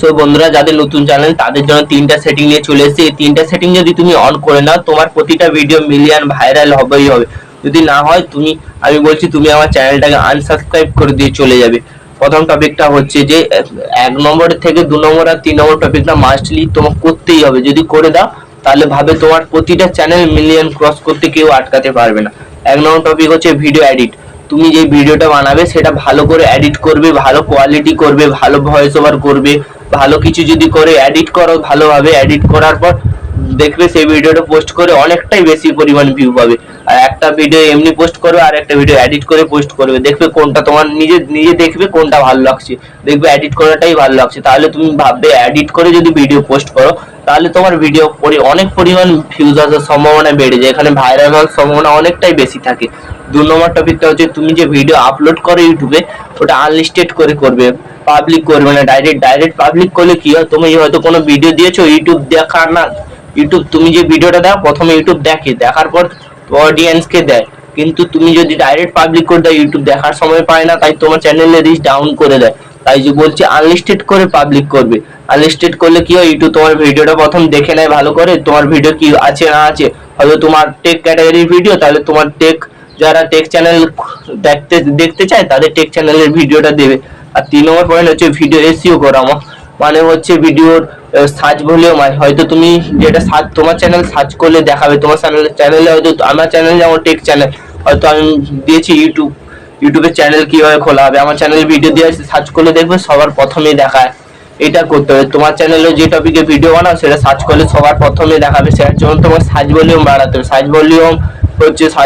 So বন্ধুরা, যাদের নতুন চ্যানেল তাদের জন্য তিনটা সেটিং নিয়ে চলে এসেছি। এই তিনটা সেটিং যদি তুমি অন করে নাও, তোমার প্রতিটা ভিডিও মিলিয়ন ভাইরাল হবেই হবে। যদি না হয় আমি বলছি তুমি আমার চ্যানেলটাকে আনসাবস্ক্রাইব করে দিয়ে চলে যাবে। প্রথম টপিকটা হচ্ছে যে 1 নম্বর থেকে 2 নম্বর আর 3 নম্বর টপিকটা মাস্টলি তোমাকে করতেই হবে। যদি করে দাও তাহলে ভাবে তোমার প্রতিটা চ্যানেল মিলিয়ন ক্রস করতে কেউ আটকাতে পারবে না। 1 নম্বর টপিক হচ্ছে ভিডিও এডিট। তুমি যে ভিডিওটা বানাবে সেটা ভালো করে এডিট করবে, ভালো কোয়ালিটি করবে, ভালো ভয়েস ওভার করবে, ভালো কিছু যদি করে এডিট করো, ভালোভাবে এডিট করার পর দেখবে সেই ভিডিওটা পোস্ট করে অনেকটাই বেশি পরিমাণ ভিউ পাবে। আর একটা ভিডিও এমনি পোস্ট করবে আর একটা ভিডিও এডিট করে পোস্ট করবে, দেখবে কোনটা তোমার নিজে দেখবে কোনটা ভালো লাগছে, দেখবে এডিট করাটাই ভালো লাগছে। তাহলে তুমি ভাববে এডিট করে যদি ভিডিও পোস্ট করো তাহলে তোমার ভিডিও অনেক পরিমাণ ভিউজ আসার সম্ভাবনা বেড়ে যায়, এখানে ভাইরাল হওয়ার সম্ভাবনা অনেকটাই বেশি থাকে। 2 নম্বর টপিকটা হচ্ছে তুমি যে ভিডিও আপলোড করো ইউটিউবে, ওটা আনলিস্টেড করবে, পাবলিক করবে না। ডাইরেক্ট পাবলিক করলে কি হয়, তুমি হয়তো কোনো ভিডিও দিয়েছো, ইউটিউব দেখার না, ইউটিউব তুমি যে ভিডিওটা দাও প্রথমে ইউটিউব দেখার পর অডিয়েন্সকে দেয়, কিন্তু তুমি যদি ডাইরেক্ট পাবলিক করে দাও ইউটিউব দেখার সময় পায় না, তাই তোমার চ্যানেলে রিচ ডাউন করে দেয়। তাই যে বলছি আনলিস্টেড করে পাবলিক করবে। আনলিস্টেড করলে কি হয়, ইউটিউব তোমার ভিডিওটা প্রথম দেখে নেয় ভালো করে, তোমার ভিডিও কি আছে না আছে। হয়তো তোমার টেক ক্যাটাগরির ভিডিও, তাহলে তোমার যারা টেক চ্যানেল দেখতে চায় তাদের টেক চ্যানেলের ভিডিওটা দেবে। আর 3 নম্বর পয়েন্ট হচ্ছে ভিডিও এসইও করা, মানে হচ্ছে ভিডিওর সার্চ ভলিউম। হয়তো তুমি যেটা তোমার চ্যানেল সার্চ করলে দেখাবে, তোমার চ্যানেলে হয়তো আমার চ্যানেল যেমন টেক চ্যানেল, হয়তো আমি দিয়েছি ইউটিউবের চ্যানেল কিভাবে খোলা হবে, আমার চ্যানেলে ভিডিও দিয়ে সার্চ করলে দেখবে সবার প্রথমেই দেখায়। এটা করতে হবে, তোমার চ্যানেলে যে টপিকে ভিডিও বানাও সেটা সার্চ করলে সবার প্রথমে দেখাবে। সেটার জন্য তোমার সার্চ ভলিউম বাড়াতে হবে। সার্চ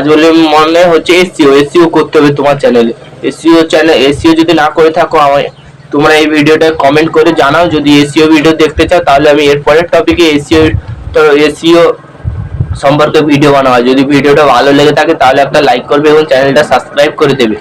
ভলিউম মানে হচ্ছে এসইও করতে হবে তোমার চ্যানেলে। এসইও যদি না করে থাকো, তোমরা এই ভিডিওটা কমেন্ট করে জানাও। যদি এসইও ভিডিও দেখতে চাও তাহলে আমি এর পরের টপিকে এসইও সম্পর্কে ভিডিও বানাবো। যদি ভিডিওটা ভালো লেগে থাকে তাহলে একটা লাইক করবে এবং চ্যানেলটা সাবস্ক্রাইব করে দেবে।